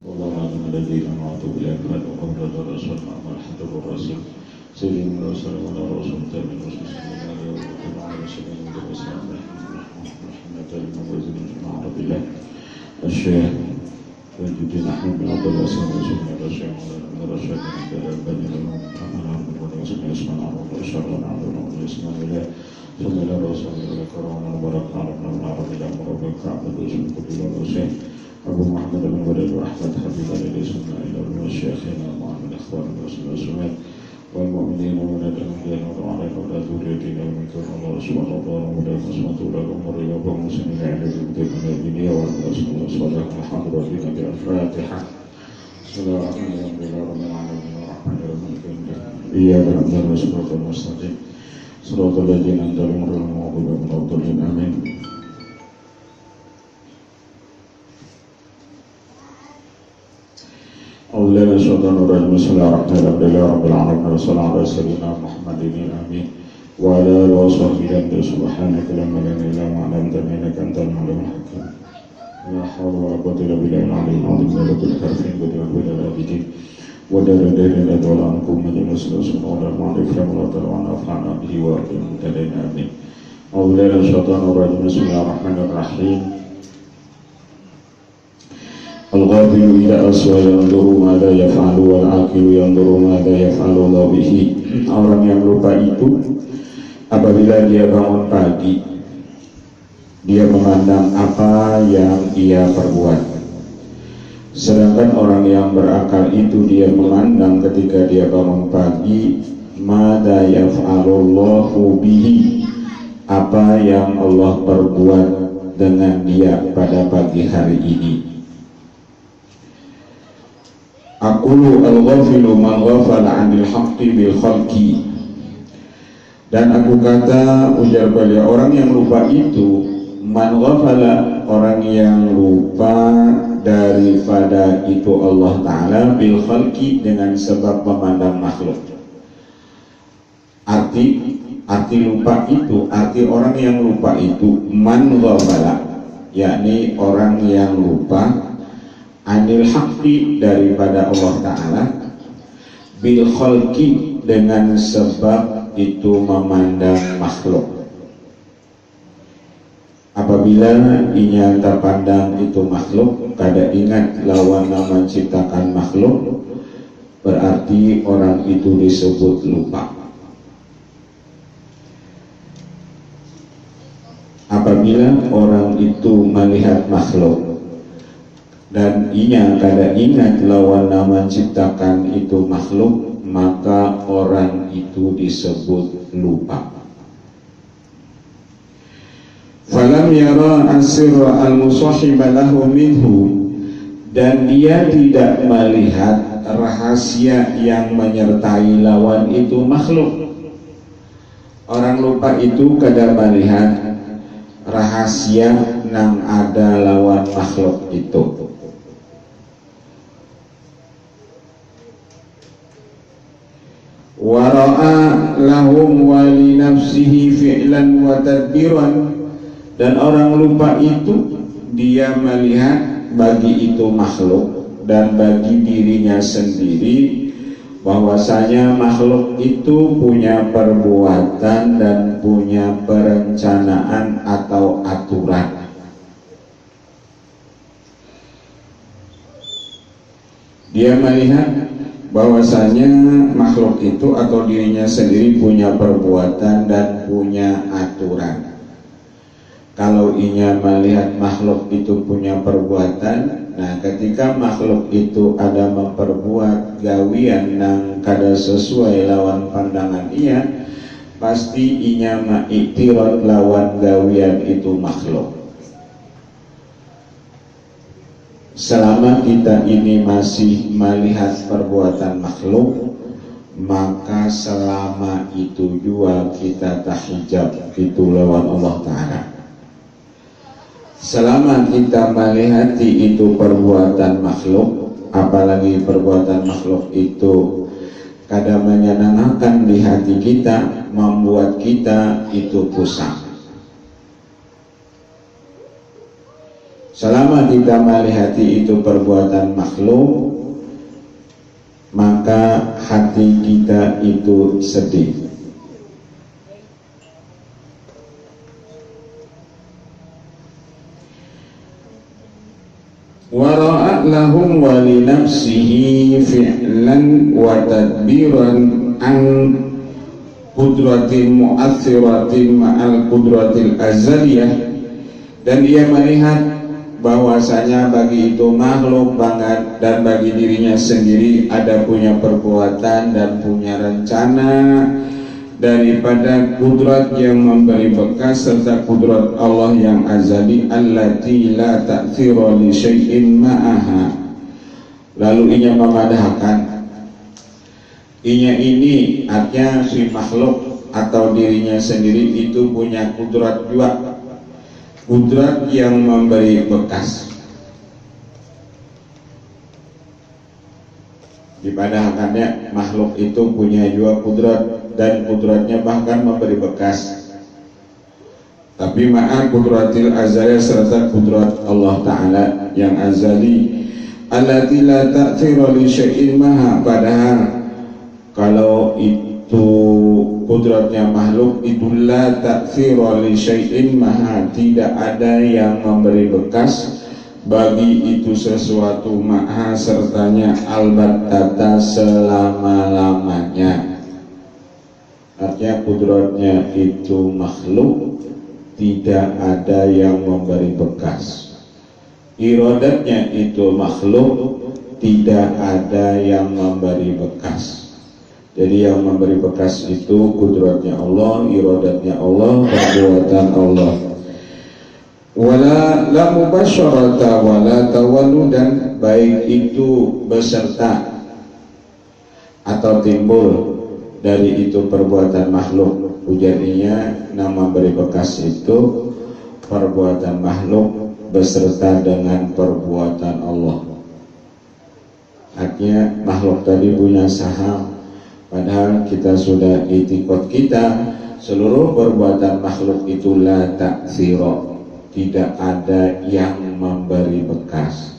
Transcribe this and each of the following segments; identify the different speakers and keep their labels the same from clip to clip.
Speaker 1: اللهم الذين أنعمت بهم وقبل الرسول مع الحجر الرسول سيدنا رسول الله رسول تامين رسول الله عليه وسلم محمد الموازين جماعة رب الله الشيخ وجدين أحمد بن عبد الله سلام رسول الله الشيخ من الرشاد من البني لهم أمنا من رسول اسمنا عبد الشر عبد الله اسمنا الله صلى الله رسول الله كرامنا وبركنا ربنا من عرب الله مربك عبد الرسول كل الله أبو محمد بن ولد وأحمد حبيب عليه سنة إلى الشيخين ومعنا الإخوان والسلام والمؤمنين وولد الأنبياء وعلى أولاد ذريتنا ومن كان الله سبحانه وتعالى ولا فسمة ولا أمر يوم مسلمين على ذلك من الدنيا والرسول والصلاة والحمد لله بالفاتحة السلام عليكم ورحمة الله وبركاته إياك نعبد وصراط المستقيم صراط الذين أنعمت عليهم غير المغضوب عليهم ولا الضالين آمين. أولئك الشيطان الرجيم بسم الله الرحمن الرحيم رب العالمين وصلى الله على سيدنا محمد آمين وعلى آله وصحبه أجمعين سبحانك لا علم لنا إلا ما علمتنا إنك أنت العليم الحكيم لا حول ولا قوة إلا بالله العلي العظيم لا بد الحرفين بدون بلا العابدين ودار دار لا دول عنكم مجلس رسول الله المعرفة ولا تلوان أفعنا به وأقيم متدين آمين أولئك الشيطان الرجيم بسم الله الرحمن الرحيم Al-Ghafil ila aswa yanzuru mada yaf'alu wal-aqilu yanzuru mada yaf'alu Allah bihi. Orang yang lupa itu apabila dia bangun pagi dia memandang apa yang ia perbuat. Sedangkan orang yang berakal itu dia memandang ketika dia bangun pagi mada yaf'alu Allah bihi, apa yang Allah perbuat dengan dia pada pagi hari ini. Aqulu al-ghafilu man ghafala 'anil haqqi bil khalqi. Dan aku kata, ujar beliau, orang yang lupa itu man ghafala, orang yang lupa daripada itu Allah Ta'ala bil khalqi, dengan sebab memandang makhluk. Arti lupa itu, arti orang yang lupa itu man ghafala, yakni orang yang lupa anil haqqi, daripada Allah Ta'ala, bil khalqi, dengan sebab itu memandang makhluk. Apabila inya terpandang itu makhluk, kada ingat lawan nama ciptakan makhluk, berarti orang itu disebut lupa. Apabila orang itu melihat makhluk dan inya kada ingat lawan nama ciptakan itu makhluk, maka orang itu disebut lupa. Falam yara asirra al-musahhiba lahu minhu, dan dia tidak melihat rahasia yang menyertai lawan itu makhluk. Orang lupa itu kada melihat rahasia nang ada lawan makhluk itu. Wara'a lahum wa li nafsihi fi'lan wa tadbiran, dan orang lupa itu dia melihat bagi itu makhluk dan bagi dirinya sendiri bahwasanya makhluk itu punya perbuatan dan punya perencanaan atau aturan. Dia melihat bahwasanya makhluk itu atau dirinya sendiri punya perbuatan dan punya aturan. Kalau inya melihat makhluk itu punya perbuatan, nah ketika makhluk itu ada memperbuat gawian yang kada sesuai lawan pandangan ia, pasti inya ma'iktirot lawan gawian itu makhluk. Selama kita ini masih melihat perbuatan makhluk, maka selama itu juga kita tahijab itu lawan Allah Ta'ala. Selama kita melihat itu perbuatan makhluk, apalagi perbuatan makhluk itu kadang menyenangkan di hati kita, membuat kita itu pusing.
Speaker 2: Selama kita melihat itu perbuatan makhluk, maka hati kita itu sedih. Wara'at lahum wa li nafsihi fi'lan wa tadbiran an qudratin mu'athiratin ma'al qudratil azaliyah, dan dia melihat bahwasanya bagi itu makhluk banget dan bagi dirinya sendiri ada punya perbuatan dan punya rencana daripada kudrat yang memberi bekas serta kudrat Allah yang azali allati la ta'thira li syai'in ma'aha. Lalu ia memadahkan inya ini artinya si makhluk atau dirinya sendiri itu punya kudrat juga, kudrat yang memberi bekas. Dipadahkannya makhluk itu punya juga kudrat dan kudratnya bahkan memberi bekas, tapi ma'al kudratil azali serta kudrat Allah Ta'ala yang azali allati la ta'thira li syai'in maha. Padahal kalau itu kudratnya makhluk itu la ta'thira li syai'in maha, tidak ada yang memberi bekas bagi itu sesuatu maha sertanya albattata selama-lamanya. Artinya kudratnya itu makhluk, tidak ada yang memberi bekas. Iradatnya itu makhluk, tidak ada yang memberi bekas. Jadi yang memberi bekas itu kudratnya Allah, iradatnya Allah, perbuatan Allah. Wala la mubasyarata wala tawalludan, baik itu beserta atau timbul dari itu perbuatan makhluk. Ujarnya nama beri bekas itu perbuatan makhluk beserta dengan perbuatan Allah. Artinya makhluk tadi punya saham, padahal kita sudah itikad kita seluruh perbuatan makhluk itu la ta'thira, tidak ada yang memberi bekas.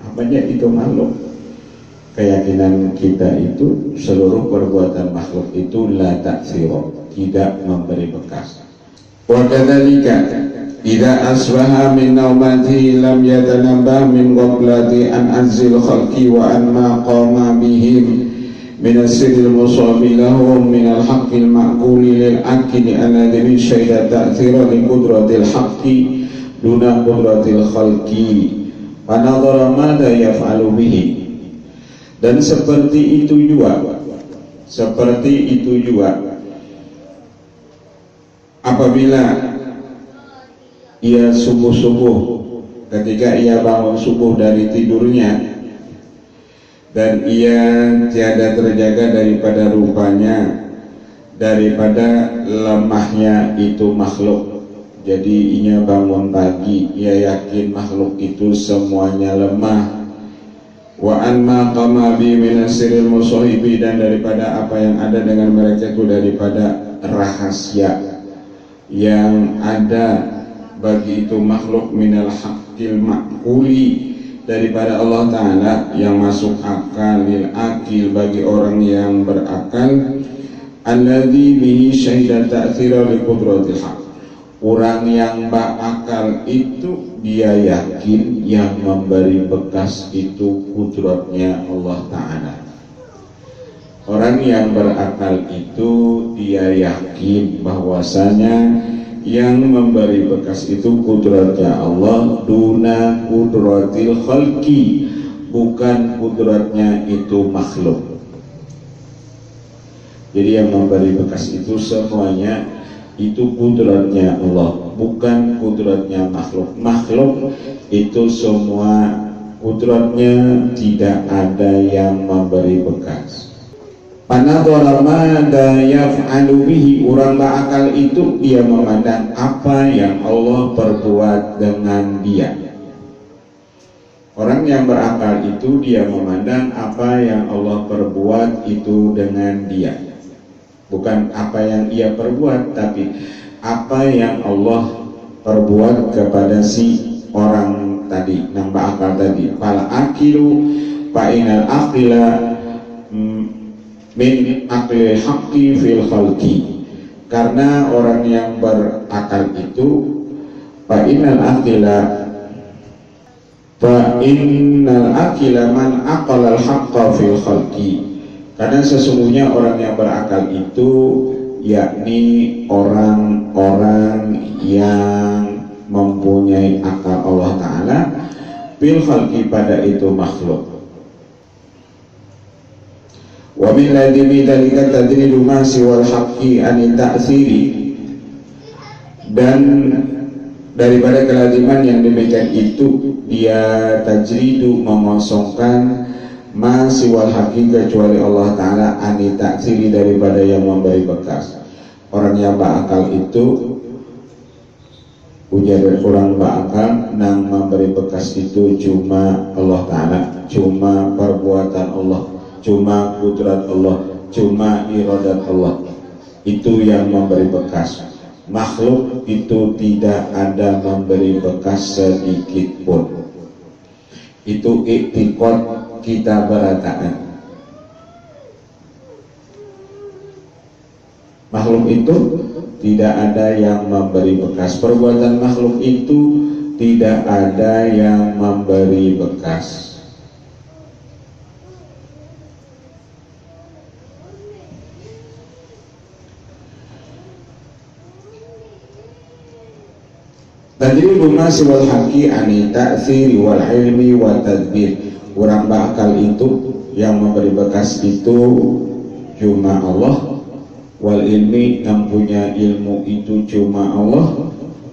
Speaker 2: Apanya itu makhluk? Keyakinan kita itu seluruh perbuatan makhluk itu la ta'thira, tidak memberi bekas. Wa kadzalika idza asbaha min naumati lam yatanabbah min ghablati an azil khalqi wa an ma qama bihim min as-sirril musabi lahum min al-haqqil ma'quli lil aqli alladhi syahida ta'thira li qudratil haqqi duna qudratil khalqi panadhara madza yaf'alu bihi. Dan seperti itu juga apabila ia subuh-subuh, ketika ia bangun subuh dari tidurnya dan ia tiada terjaga daripada rupanya, daripada lemahnya itu makhluk. Jadi ia bangun pagi, ia yakin makhluk itu semuanya lemah. Wa anma qama bi min asril musahibi, dan daripada apa yang ada dengan mereka itu daripada rahasia yang ada bagi itu makhluk minal haqqil ma'quli, daripada Allah Ta'ala yang masuk akal, lil akil bagi orang yang berakal, alladzi bihi syahida ta'thira li qudratil haqq. Orang yang berakal itu dia yakin yang memberi bekas itu kudratnya Allah Ta'ala. Orang yang berakal itu dia yakin bahwasanya yang memberi bekas itu kudratnya Allah duna kudratil khalqi, bukan kudratnya itu makhluk. Jadi yang memberi bekas itu semuanya itu kudratnya Allah, bukan kudratnya makhluk. Makhluk itu semua kudratnya tidak ada yang memberi bekas. Panadhara madza yaf'alu bihi, orang berakal itu dia memandang apa yang Allah perbuat dengan dia. Orang yang berakal itu dia memandang apa yang Allah perbuat itu dengan dia. Bukan apa yang ia perbuat, tapi apa yang Allah perbuat kepada si orang tadi, nambah akal tadi. Fal akilu fa inal aqila min aqlil haqqi fil khalqi. Karena orang yang berakal itu fa innal aqila man aqala al haqqa fil khalqi. Karena sesungguhnya orang yang berakal itu yakni orang-orang yang mempunyai akal Allah Ta'ala fil khalqi, pada itu makhluk. Wa min ladimi dalika tadridu ma siwal haqqi an ta'thiri, dan daripada keladiman yang demikian itu dia tajridu mengosongkan ma siwal haqqi kecuali Allah Ta'ala ani ta'thiri, daripada yang memberi bekas. Orang yang berakal itu ujar orang berakal nang memberi bekas itu cuma Allah Ta'ala, cuma perbuatan Allah, cuma kudrat Allah, cuma iradat Allah, itu yang memberi bekas. Makhluk itu tidak ada memberi bekas sedikit pun. Itu iktikad kita berataan. Makhluk itu tidak ada yang memberi bekas. Perbuatan makhluk itu tidak ada yang memberi bekas. Tadridu ma siwal haqqi ani ta'thiri wal ilmi wa tadbir. Orang berakal itu yang memberi bekas itu cuma Allah, wal ilmi yang punya ilmu itu cuma Allah,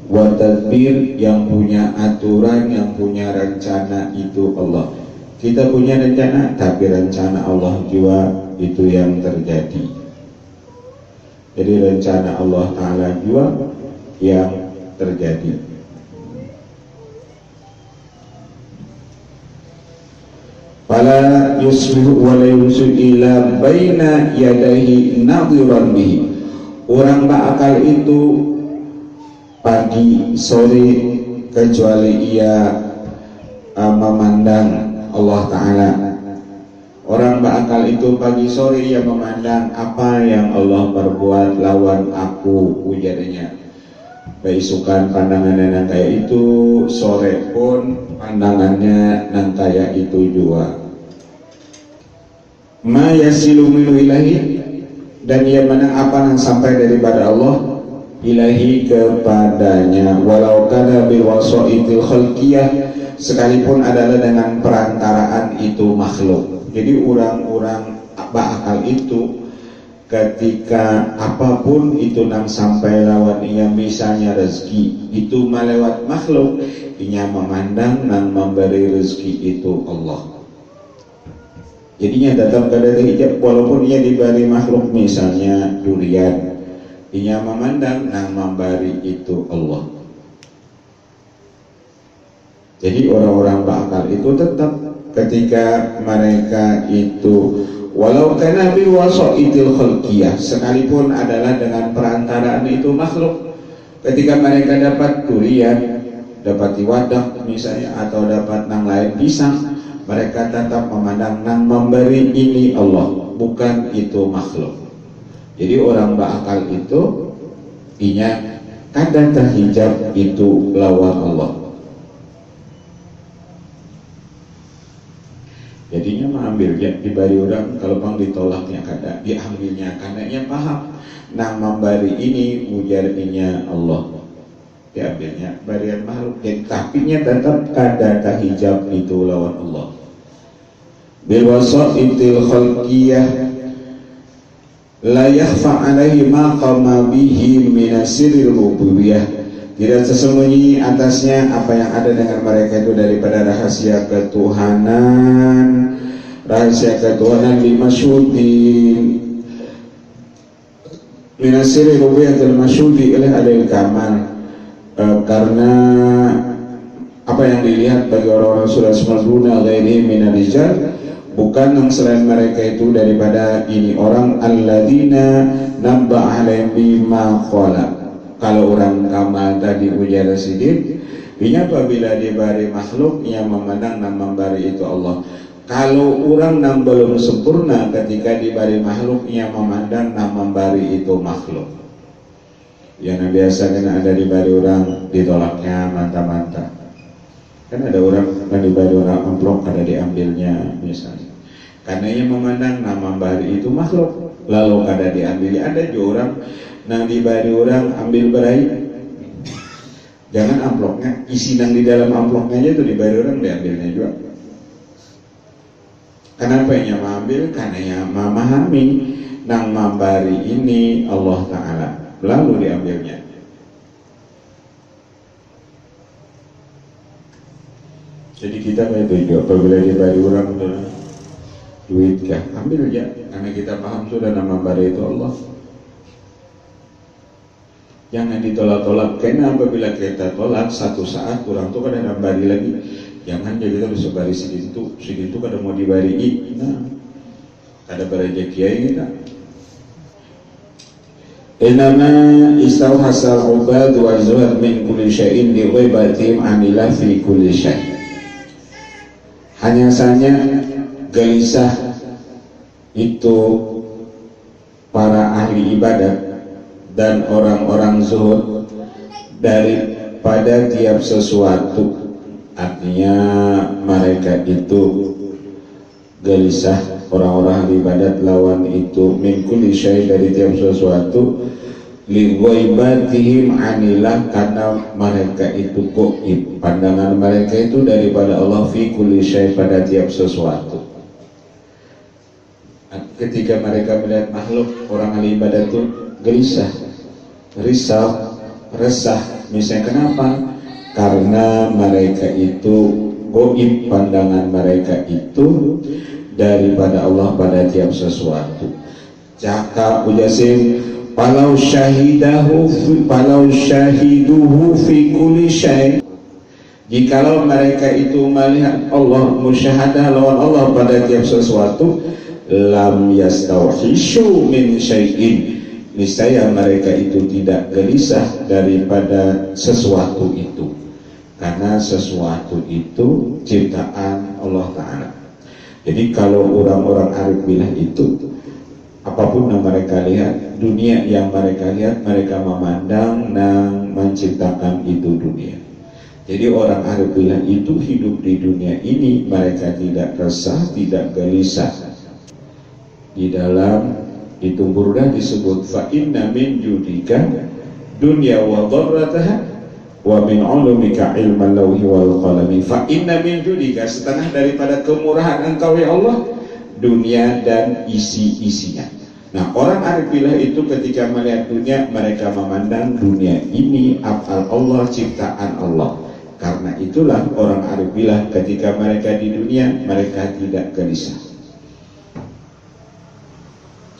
Speaker 2: wa tadbir yang punya aturan, yang punya rencana itu Allah. Kita punya rencana, tapi rencana Allah juga itu yang terjadi. Jadi rencana Allah Ta'ala juga yang terjadi. Fala yusbihu wa la yusbihu illa baina yadayhi nadhiran bihi. Orang berakal itu pagi sore kecuali ia memandang Allah Ta'ala. Orang berakal itu pagi sore ia memandang apa yang Allah perbuat lawan aku, ujarnya. Beisukan pandangannya nang kaya itu, sore pun pandangannya nang kaya itu juga. Ma yasilu minu ilahi, dan ia menang apa yang sampai daripada Allah ilahi kepadanya, walau kana biwasaitil khalqiyah, sekalipun adalah dengan perantaraan itu makhluk. Jadi orang-orang berakal itu ketika apapun itu nang sampai lawan ia, misalnya rezeki itu melewat makhluk, ia memandang nang memberi rezeki itu Allah. Jadinya datang ke dari hijab, walaupun ia diberi makhluk misalnya durian, ia memandang nang memberi itu Allah. Jadi orang-orang berakal itu tetap ketika mereka itu walau kana bi wasaitil khalqiyah, sekalipun adalah dengan perantaraan itu makhluk, ketika mereka dapat durian, dapat wadah misalnya, atau dapat nang lain pisang, mereka tetap memandang nang memberi ini Allah, bukan itu makhluk. Jadi orang berakal itu inya kadang terhijab itu lawan Allah. Jadinya mengambilnya dibari orang, kalau bang ditolaknya kada, diambilnya karenanya paham nang memberi ini ujarnya Allah, diambilnya barian makhluk. Jadi tapinya tetap kada terhijab itu lawan Allah. Bil wasaitil khalqiyah la yakhfa alaihi ma qama bihi min sirril rububiyyah, tidak tersembunyi atasnya apa yang ada dengan mereka itu daripada rahasia ketuhanan, limasyudin minasiri rubiyatul masyudi ilih adil kamal, karena apa yang dilihat bagi orang-orang sudah semazuna ghairi minarijal, bukan yang selain mereka itu daripada ini orang alladzina nabba alaihim bima qala, kalau orang kamal tadi ujar sidik, inya apabila dibari makhluk yang memandang dan membari itu Allah. Kalau orang yang belum sempurna ketika dibari makhluk yang memandang dan membari itu makhluk. Yang biasa kan ada dibari orang ditolaknya mantap-mantap. Kan ada orang yang dibari orang amplop kada diambilnya misalnya. Karena yang memandang dan membari itu makhluk, lalu kada diambil. Ada juga orang yang dibari orang ambil berai. Jangan amplopnya, isi yang di dalam amplopnya aja itu dibari orang diambilnya juga. Kenapa yang mengambil? Karena yang memahami nang membari ini Allah Ta'ala, lalu diambilnya. Jadi kita itu apabila dibari orang duit kah, ambil aja, karena kita paham sudah nama membari itu Allah. Jangan ditolak-tolak, karena apabila kita tolak satu saat kurang tuh kada nambari lagi. Jangan jadi kita bisa bari segitu kada mau dibari, nah kada berajak kiai kita. Inama istauhasal ubad wa zuhad min kulli syai'in li ghaibatim amilah fi kulli syai'. Hanya saja gelisah itu para ahli ibadat dan orang-orang zuhud daripada tiap sesuatu. Artinya mereka itu gelisah, orang-orang ahli ibadat lawan itu min kulli syai' dari tiap sesuatu li ghaibatihim anillah, karena mereka itu goib, pandangan mereka itu daripada Allah fi kulli syai' pada tiap sesuatu. Ketika mereka melihat makhluk, orang ahli ibadat itu gelisah, risau, resah. Misalnya kenapa? Karena mereka itu goib, pandangan mereka itu daripada Allah pada tiap sesuatu. Cakap ujasim palau syahiduhu fi kulli syai'. Jikalau mereka itu melihat Allah, musyahadah lawan Allah pada tiap sesuatu, lam yastauhishu min syai'in, niscaya mereka itu tidak gelisah daripada sesuatu itu, karena sesuatu itu ciptaan Allah Ta'ala. Jadi kalau orang-orang arif billah itu, apapun yang mereka lihat, dunia yang mereka lihat, mereka memandang dan menciptakan itu dunia. Jadi orang arif billah itu hidup di dunia ini, mereka tidak resah, tidak gelisah. Di dalam itu burdah disebut fa inna min judika dunya wa dharrataha wa min ulumika ilman lawhi wal qalami. Fa inna min judika, setengah daripada kemurahan engkau ya Allah, dunia dan isi-isinya. Nah, orang arif billah itu ketika melihat dunia, mereka memandang dunia ini afal Allah, ciptaan Allah. Karena itulah orang arif billah ketika mereka di dunia, mereka tidak gelisah,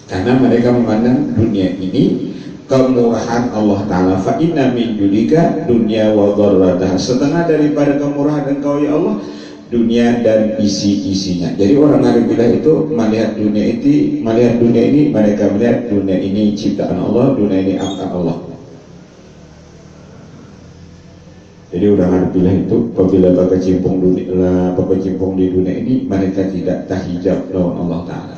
Speaker 2: karena mereka memandang dunia ini kemurahan Allah Ta'ala. Fa inna min judika dunya wa dharrataha, setengah daripada kemurahan engkau ya Allah, dunia dan isi-isinya. Jadi orang arif billah itu melihat dunia ini, mereka melihat dunia ini ciptaan Allah, dunia ini amkan Allah. Jadi orang arif billah itu apabila berkecimpung di dunia ini, mereka tidak tahijab lawan Allah Ta'ala.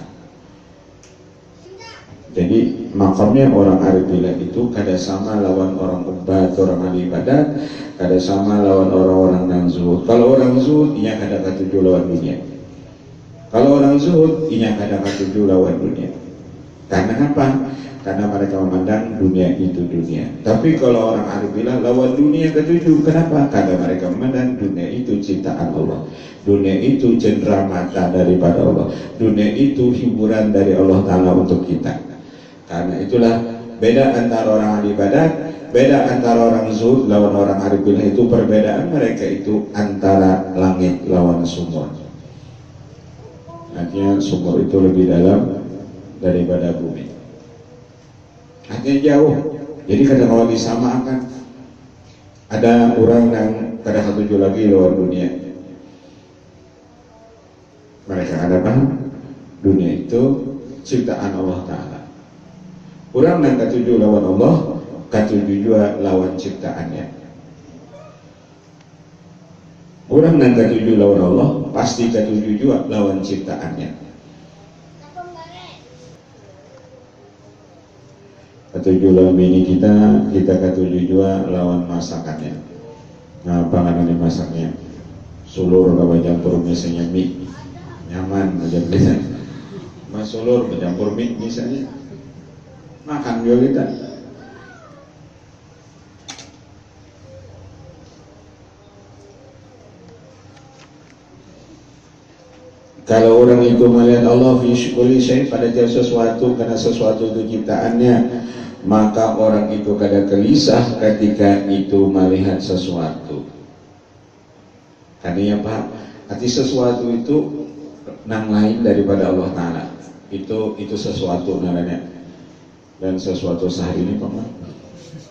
Speaker 2: Jadi makamnya orang arif billah itu kada sama lawan orang ubat, orang ahli ibadat, kada sama lawan orang-orang yang zuhud. Kalau orang zuhud, inya kada katuju lawan dunia. Kalau orang zuhud, inya kada katuju lawan dunia. Karena apa? Karena mereka memandang dunia itu dunia. Tapi kalau orang arif billah lawan dunia ketuju. Kenapa? Karena mereka memandang dunia itu ciptaan Allah. Dunia itu cendera mata daripada Allah. Dunia itu hiburan dari Allah Ta'ala untuk kita. Karena itulah beda antara orang ahli ibadat, beda antara orang zuhud lawan orang arif billah itu, perbedaan mereka itu antara langit lawan sumur. Artinya sumur itu lebih dalam daripada bumi. Artinya jauh. Jadi kadang kalau disamakan, ada orang yang kadang ketujuh lagi lawan dunia. Mereka ada paham dunia itu ciptaan Allah Ta'ala. Orang yang ketujuh lawan Allah, katuju jua lawan ciptaannya. Orang yang katuju lawan Allah pasti katuju jua lawan ciptaannya. Katuju lawan bini kita katuju jua lawan masakannya. Nah, panganan dimasaknya sulur kalau campur misalnya mie nyaman macam kita. Mas sulur campur mie misalnya makan juga kita. Kalau orang itu melihat Allah fi kulli syai' pada tiap sesuatu, karena sesuatu itu ciptaannya, maka orang itu kada gelisah ketika itu melihat sesuatu. Karena apa? Arti sesuatu itu nang lain daripada Allah Ta'ala. Itu sesuatu namanya. Dan sesuatu sehari ini Pak.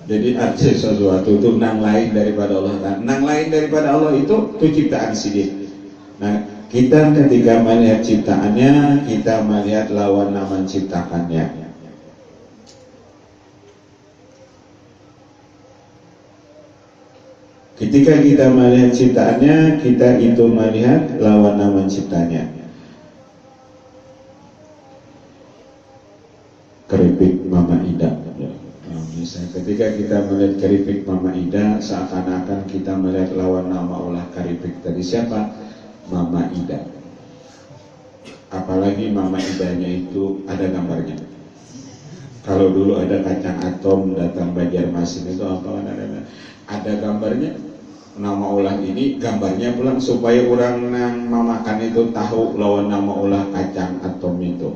Speaker 2: Jadi arti sesuatu itu nang lain daripada Allah Ta'ala. Nang lain daripada Allah itu ciptaan sidik. Nah, kita ketika melihat ciptaannya, kita melihat lawan nama ciptakannya. Ketika kita melihat ciptaannya, kita itu melihat lawan nama ciptanya. Keripik Mama Ida. Nah, misalnya ketika kita melihat keripik Mama Ida, seakan-akan kita melihat lawan nama olah keripik tadi siapa? Mama Ida. Apalagi Mama Idanya itu ada gambarnya. Kalau dulu ada kacang atom datang Banjarmasin itu apa ada gambarnya. Nama olah ini gambarnya pulang supaya orang yang memakan itu tahu lawan nama olah kacang atom itu.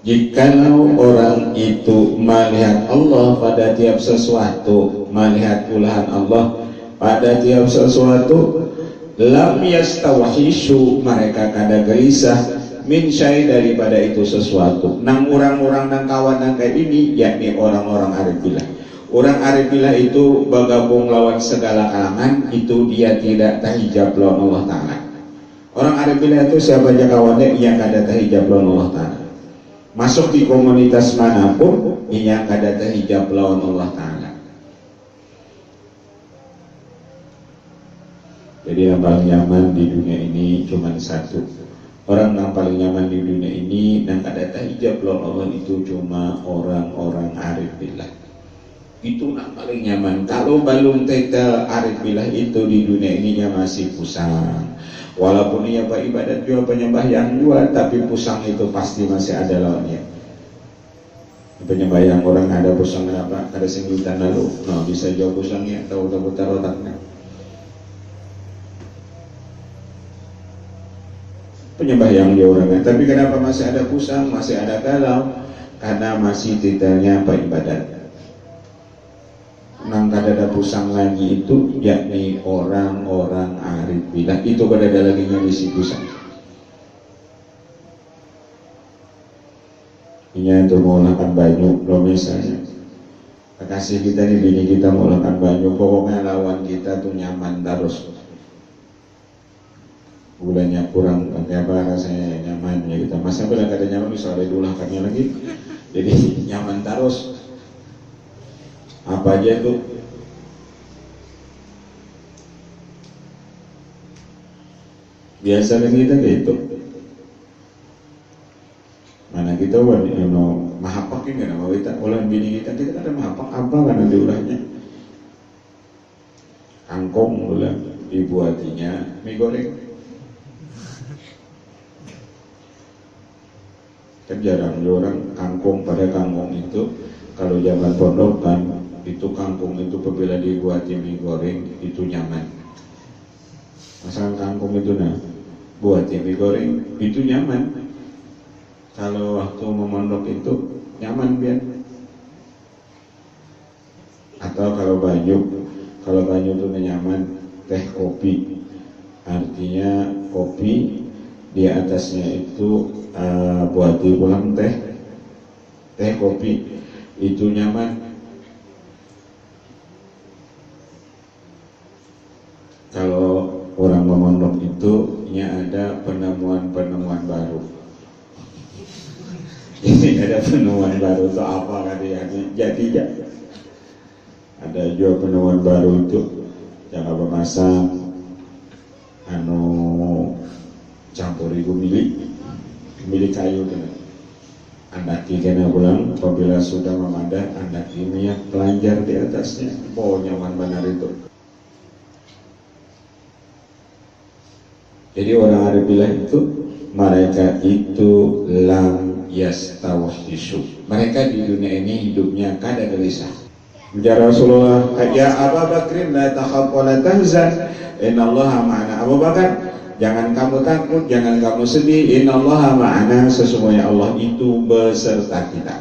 Speaker 2: Jikalau orang itu melihat Allah pada tiap sesuatu, melihat ulahan Allah pada tiap sesuatu, lam yastawhishu, mereka kada gelisah min syai daripada itu sesuatu. Nang orang-orang nang kawan nang kayak ini, yakni orang-orang arif billah. Orang arif billah itu bergabung lawan segala kalangan, itu dia tidak tahijab lawan Allah Ta'ala. Orang arif billah itu siapa aja kawannya yang kada tahijab lawan Allah Ta'ala. Masuk di komunitas manapun, yang kada tahijab lawan Allah Ta'ala. Jadi yang paling nyaman di dunia ini cuma satu. Orang yang paling nyaman di dunia ini dan kada tahijab lawan Allah itu cuma orang-orang arif billah. Itu yang paling nyaman. Kalau belum tetel arif billah itu di dunia ininya masih pusang. Walaupun ia beribadat juga, penyembahyang juga, tapi pusang itu pasti masih ada lawannya. Penyembahyang orang ada pusang kenapa? Ada senggitan lalu, nah bisa jauh pusangnya, tahu-tahu putar otaknya. Penyembahyang dia orangnya, tapi kenapa masih ada pusang, masih ada galau? Karena masih titelnya beribadat. Nang kada ada pusang lagi itu yakni orang-orang arif billah itu kada ada lagi yang isi pusang. Ini untuk mengolahkan banyu, lo misalnya kekasih kita nih, bini kita mengolahkan banyu, pokoknya lawan kita tuh nyaman terus. Gulanya kurang, apa rasanya nyaman ya kita. Masa bila kada nyaman bisa ada diulahkannya lagi, jadi nyaman terus. Apa aja itu biasa kan kita gitu. Mana kita mahapak ini kan kita ulah bini kita ada mahapak apa kan diulahnya kangkung ulah dibuatinya mie goreng. Kan jarang orang kangkung, pada kangkung itu kalau zaman pondok kan itu kangkung itu apabila dibuatin mie goreng itu nyaman. Masakan kangkung itu buatin mie goreng itu nyaman. Kalau waktu memondok itu nyaman biar. Atau kalau banyu itu nyaman. Teh kopi, artinya kopi di atasnya itu buati pulang teh kopi itu nyaman. itu ada penemuan baru. Ini ada penemuan baru itu apa katanya? Jadi ya ada juga penemuan baru itu yang apa masak campuri gumili kayu dengan andaki kena pulang apabila sudah memadat andaki minyak pelanjar di atasnya. Oh nyaman benar itu. Jadi orang Arab bilang itu mereka itu lam yastawhishu. Mereka di dunia ini hidupnya kada gelisah. Ya Rasulullah, ya Abu Bakrin la takhaf wa la tahzan, innallaha ma'ana. Abu Bakar, jangan kamu takut, jangan kamu sedih, innallaha ma'ana, sesungguhnya Allah itu beserta kita.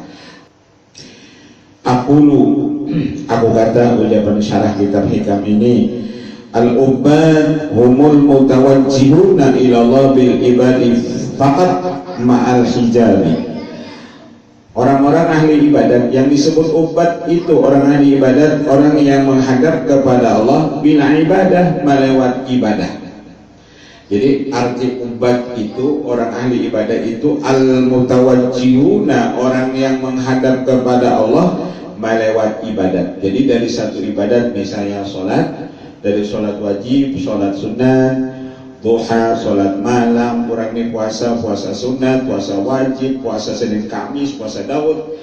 Speaker 2: Aku kata ucapan syarah kitab hikam ini, al-ubbad humul mutawajjihuna ila Allah bil ibadi faqat ma'al hijabi. Orang-orang ahli ibadat yang disebut ubbad itu orang ahli ibadat, orang yang menghadap kepada Allah bila ibadah melewat ibadah. Jadi arti ubbad itu orang ahli ibadat itu al-mutawajjihuna, orang yang menghadap kepada Allah melewat ibadat. Jadi dari satu ibadat misalnya sholat, dari sholat wajib, sholat sunat, duha, sholat malam, kurang ini puasa sunat, puasa wajib, puasa Senin Kamis, puasa Daud,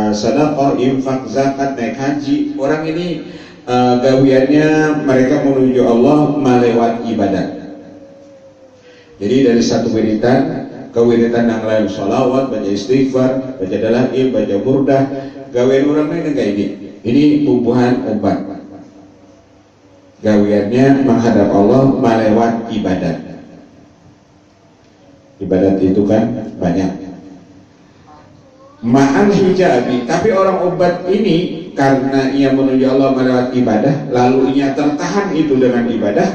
Speaker 2: sedekah, infak, zakat, naik haji. Orang ini gawiannya mereka menuju Allah melewat ibadat. Jadi dari satu wiridan ke wiridan yang lain, sholawat, baca istighfar, baca dalail, baca burdah, gawian orang ini kayak ini. Ini bubuhan obat. Gawiannya menghadap Allah melewat ibadat. Ibadat itu kan banyak. Ma'al hijabi, tapi orang obat ini karena ia menuju Allah melewat ibadah, lalu ia tertahan itu dengan ibadah,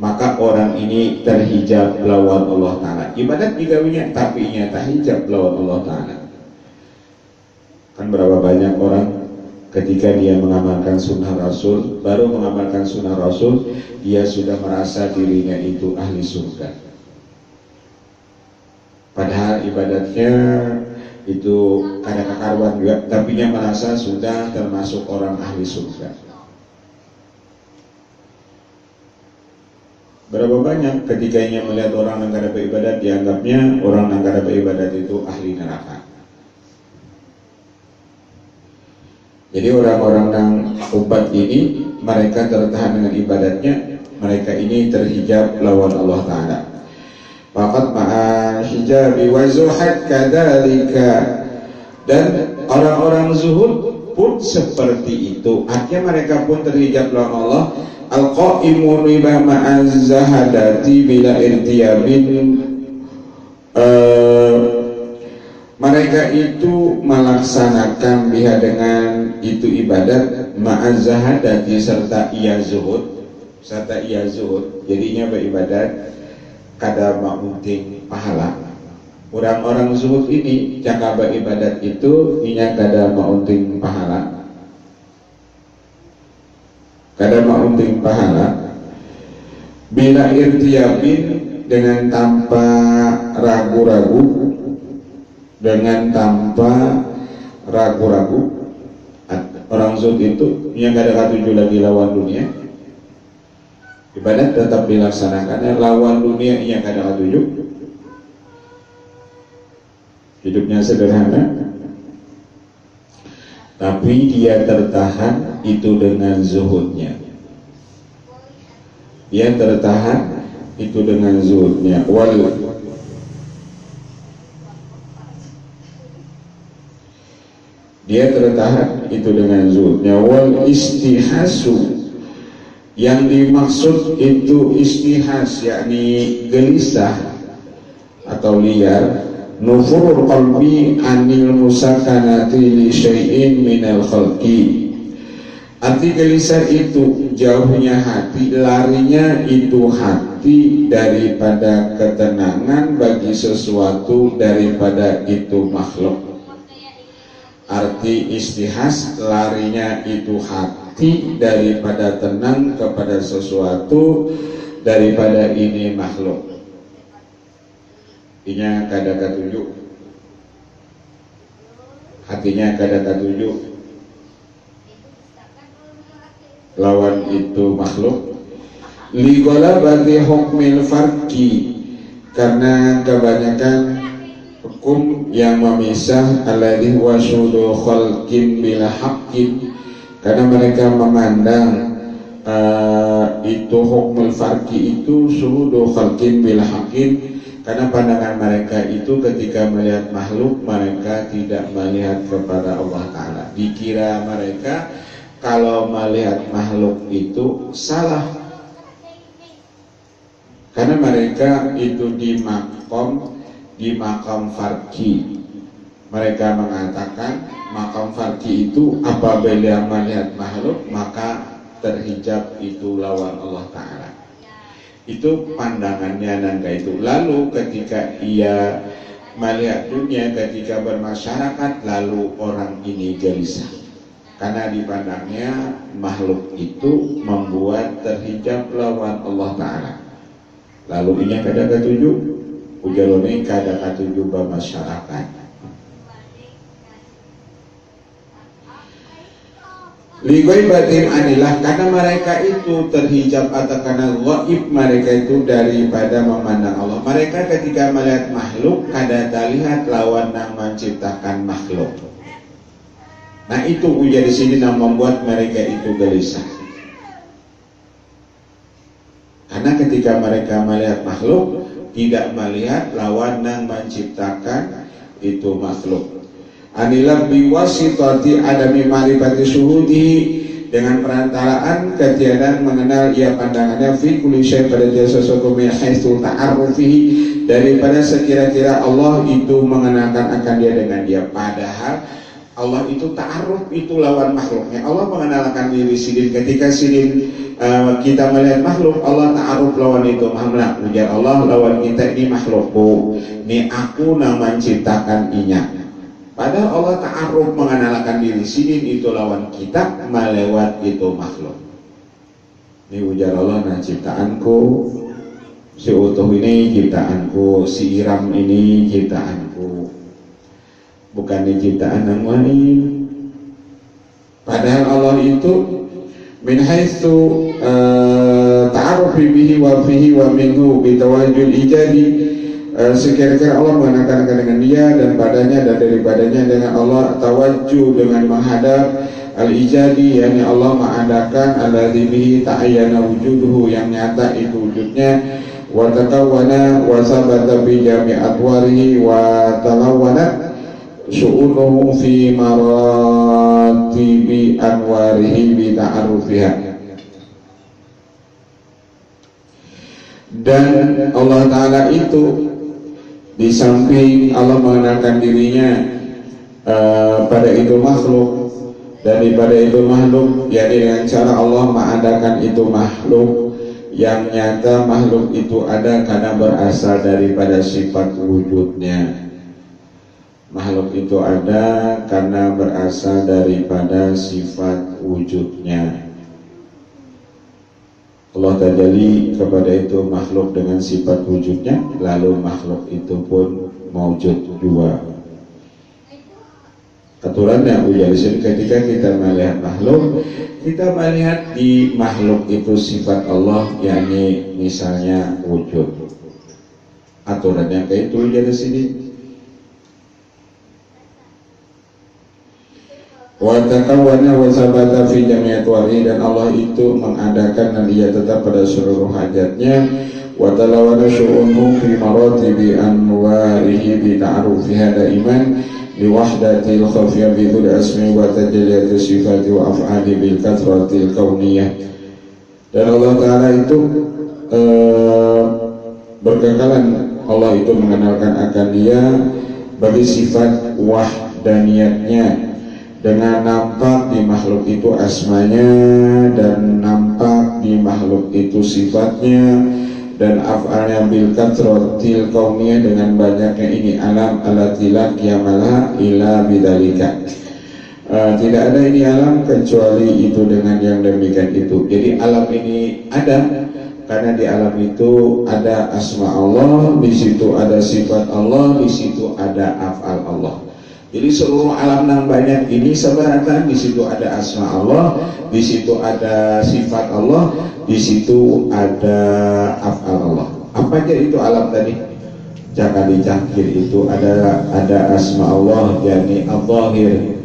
Speaker 2: maka orang ini terhijab lawan Allah Ta'ala. Ibadat digawinya, tapi ia terhijab lawan Allah Ta'ala. Kan berapa banyak orang ketika dia mengamalkan sunnah Rasul, baru mengamalkan sunnah Rasul, dia sudah merasa dirinya itu ahli surga. Padahal ibadatnya itu kadang-kadang juga, tapi dia merasa sudah termasuk orang ahli surga. Berapa banyak ketika ia melihat orang yang kada beribadat, dianggapnya orang yang kada beribadat itu ahli neraka. Jadi orang-orang yang ubat ini, mereka tertahan dengan ibadatnya, mereka ini terhijab lawan Allah Ta'ala. Faqat ma'a hijabi wa zuhad kadalika. Dan orang-orang zuhud pun seperti itu, artinya mereka pun terhijab lawan Allah. Al-qa'imu riba ma'az zahadati bila irtiyabin. Mereka itu melaksanakan biha dengan itu ibadat ma'azahadati serta ia zuhud, jadinya beribadat kada ma'unting pahala. Orang-orang zuhud ini jika beribadat itu inya kada ma'unting pahala, bila irtiyabin, dengan tanpa ragu-ragu, orang zuhud itu yang gak ada katuju lagi lawan dunia, ibadat tetap dilaksanakan, lawan dunia yang gak ada katuju, hidupnya sederhana, tapi dia tertahan itu dengan zuhudnya, dia tertahan itu dengan zuhudnya. Dia tertahan itu dengan zuhudnya. Wal istihasu, yang dimaksud itu istihas, yakni gelisah atau liar. Nufurul qalbi anil musakanati li syai'in minal khalqi. Arti gelisah itu jauhnya hati, larinya itu hati daripada ketenangan bagi sesuatu daripada itu makhluk. Arti istihas, larinya itu hati daripada tenang kepada sesuatu daripada ini makhluk. Inya kada katuju, hatinya kada katuju lawan itu makhluk. Li ghalabati hukmil farqi, karena kebanyakan hukum yang memisah alladhi huwa syudu khalqin bila haqqin, karena mereka memandang itu hukmul farqi itu syudu khalqin bila haqqin, karena pandangan mereka itu ketika melihat makhluk mereka tidak melihat kepada Allah Ta'ala. Dikira mereka kalau melihat makhluk itu salah, karena mereka itu di makam farqi. Mereka mengatakan makam farqi itu apabila melihat makhluk maka terhijab itu lawan Allah Ta'ala. Itu pandangannya nangka itu. Lalu ketika ia melihat dunia, ketika bermasyarakat, lalu orang ini gelisah, karena dipandangnya makhluk itu membuat terhijab lawan Allah Ta'ala. Lalu ini kada katuju, ujalone kada katuju bermasyarakat. Ligoi batin anilah, karena mereka itu terhijab atau karena gaib mereka itu daripada memandang Allah. Mereka ketika melihat makhluk kada terlihat lawan yang menciptakan makhluk. Nah itu ujar di sini yang membuat mereka itu gelisah. Karena ketika mereka melihat makhluk tidak melihat lawan yang menciptakan itu makhluk. Anilah biwasitati adami marifati syuhudi, dengan perantaraan ketiadaan mengenal ia pandangannya fi kulli syai' pada jasa sesuatu min haitsu ta'arrufihi, daripada sekira-kira Allah itu mengenalkan akan dia dengan dia. Padahal Allah itu ta'aruf itu lawan makhluknya. Allah mengenalkan diri sidin ketika sidin kita melihat makhluk, Allah ta'aruf lawan itu makhluk. Ujar Allah lawan kita ini makhlukku, ini aku yang menciptakan inya. Padahal Allah ta'aruf mengenalkan diri sidin itu lawan kita melewat itu makhluk. Ini ujar Allah, nah ciptaanku, si utuh ini ciptaanku, si Iram ini ciptaanku, bukan ciptaan yang lain. Padahal Allah itu min haitsu ta'arufi bihi wa fihi wa minhu bitawajjul ijadi, sekira-kira Allah mengenakan dengan dia dan padanya dan daripadanya dengan Allah tawajjuh dengan menghadap al-ijadi, yakni Allah mengadakan alladzi bihi ta'ayyana wujuduhu, yang nyata itu wujudnya, wa takawwana wa sabata bi jami' atwarihi wa talawwanat syu'unuhu fi maratibi anwarihi bi ta'arrufiha. Dan Allah Ta'ala itu di samping Allah mengenalkan dirinya pada itu makhluk, daripada itu makhluk, yakni dengan cara Allah mengadakan itu makhluk, yang nyata makhluk itu ada karena berasal daripada sifat wujudnya. Makhluk itu ada karena berasal daripada sifat wujudnya. Allah tajalli kepada itu makhluk dengan sifat wujudnya, lalu makhluk itu pun maujud dua. Aturannya ujar disini, ketika kita melihat makhluk, kita melihat di makhluk itu sifat Allah, yakni misalnya wujud. Aturannya kayak itu ujar disini. Wa takawwana wa sabata fi jami'at wari, dan Allah itu mengadakan dan ia tetap pada seluruh hajatnya. Wa talawana syu'unu fi maratibi anwarihi bi ta'arufiha daiman li wahdatil khafiyah bi dzul asmi wa tajalliyati sifati wa af'ali bil kathratil kauniyah. Dan Allah Ta'ala itu berkekalan, Allah itu mengenalkan akan dia bagi sifat wahdaniyatnya, dengan nampak di makhluk itu asmanya, dan nampak di makhluk itu sifatnya, dan af'alnya bil kathratil kauniyah, dengan banyaknya ini alam alatilah kiamala ila bidalika. Tidak ada ini alam kecuali itu dengan yang demikian itu. Jadi alam ini ada Karena di alam itu ada asma Allah, di situ ada sifat Allah, di situ ada af'al Allah. Jadi seluruh alam yang banyak ini sebenarnya di situ ada asma Allah, di situ ada sifat Allah, di situ ada af'al Allah. Apa aja itu alam tadi? Jangan dicangkir, itu ada asma Allah, yakni al-zahir.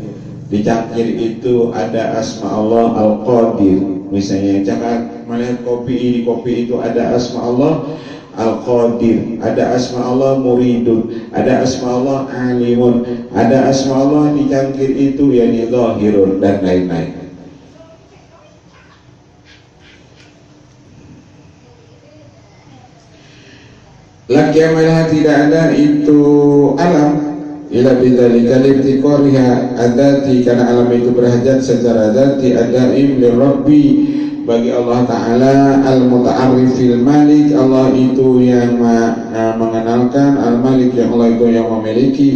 Speaker 2: Dicangkir itu ada asma Allah al-qadir. Misalnya jangan melihat kopi itu ada asma Allah al-qadir, ada asma Allah muridun, ada asma Allah alimun, ada asma Allah dicangkir itu yakni zahirun dan lain-lain. Laki yang melihat tidak ada itu alam ila bidzalika liqtiqariha adati, karena alam itu berhajat secara dzati adaim lirabbi, bagi Allah Ta'ala al-muta'arrif fil malik, Allah itu yang mengenalkan, al-malik yang Allah itu yang memiliki,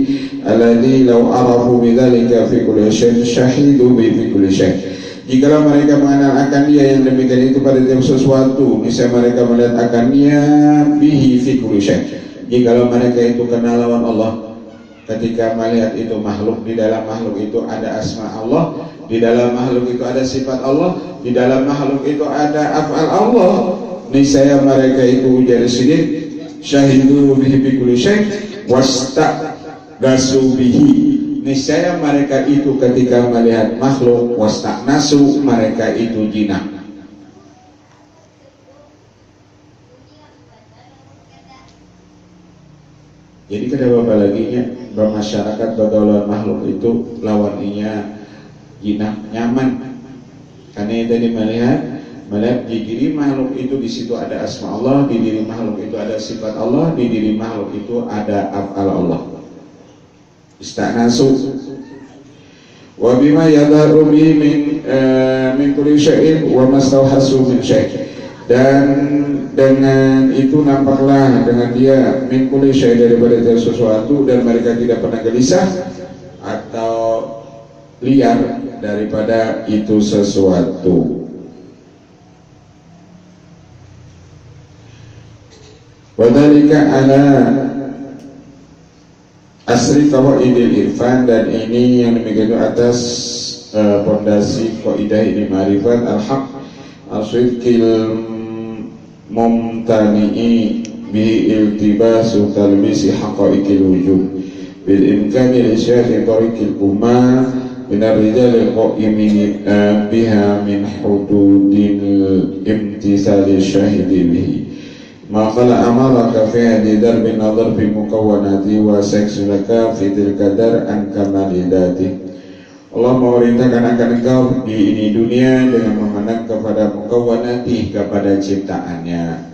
Speaker 2: alladzi law arafu bidzalika fi kulli syai' syahidu bi fi kulli syai'. Jikalau mereka mengenal akan dia yang demikian itu pada tiap sesuatu, misalnya mereka melihat akan dia bihi fi kulli syai'. Jikalau mereka itu kenal lawan Allah, ketika melihat itu makhluk, di dalam makhluk itu ada asma Allah, di dalam makhluk itu ada sifat Allah, di dalam makhluk itu ada af'al Allah, niscaya mereka itu jadi sedih syahidu bihi bi kulli syai' wastaqasu bihi, niscaya mereka itu ketika melihat makhluk wastaqnasu, mereka itu jinak. Jadi kenapa bapak laginya bermasyarakat bergaulan makhluk itu lawannya jinak nyaman, karena yang tadi melihat di diri makhluk itu di situ ada asma Allah, di diri makhluk itu ada sifat Allah, di diri makhluk itu ada af'al Allah. Istanasu wa bima yadharu bi min kulli syai'in wa mastawhasu min syai', dan dengan itu nampaklah dengan dia min kulli syai' daripada sesuatu, dan mereka tidak pernah gelisah atau liar daripada itu sesuatu. Wadhalika ala asri qawaidil irfan, dan ini yang demikian atas fondasi kaidah ini ma'rifat al-haq al-sidqil mumtani'i bihi iltibasu talbisi haqaiqil wujud bil imkani li syekhi tariqil umma minar rijalil qa'imin biha min hududil imtisali syahidi bihi maqala amaraka fi hadi darbi nadar fi mukawwanati wa seksulaka fi tilkadar an kamalidati. Allah memerintahkan akan engkau di ini dunia dengan memandang kepada mukawwanati, kepada ciptaannya.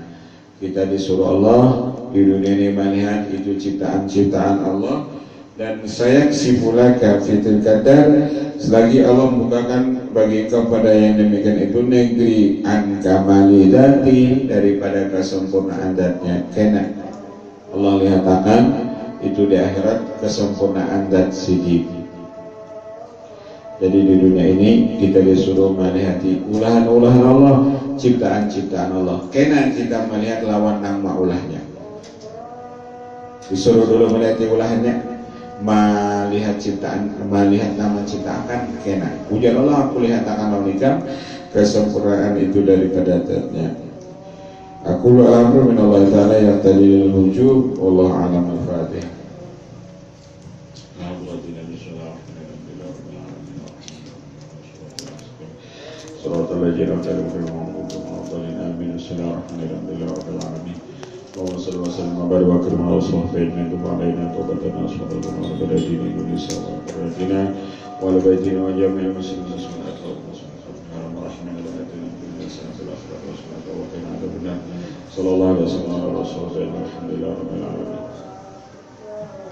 Speaker 2: Kita disuruh Allah di dunia ini melihat itu ciptaan-ciptaan Allah, dan saya sifulaka fitil kadar, selagi Allah membukakan bagi engkau pada yang demikian itu negeri an kamalidati, daripada kesempurnaan zatnya. Kena Allah lihatkan itu di akhirat kesempurnaan zat sidik. Jadi di dunia ini kita disuruh melihat ulahan-ulahan Allah, ciptaan-ciptaan Allah. Kena kita melihat lawan nama ulahnya. Disuruh dulu melihat ulahannya, melihat ciptaan, melihat nama ciptaan kan kena. Ujar Allah, aku lihat akan menikah kesempurnaan itu daripada zatnya. Aku berlamru min Allah Ta'ala yang tadi wujud. Allah alam al-Fatihah. Salatul lajirah dari firman Allah, amin. Assalamualaikum warahmatullahi wabarakatuh. Allahumma salli wa sallim wa barik wa akrim ala sayyidina wa alaina tawbatana sallallahu alaihi wa sallam Indonesia wa barakina wa ala baitina wa jami'il muslimin sallallahu alaihi wa sallam.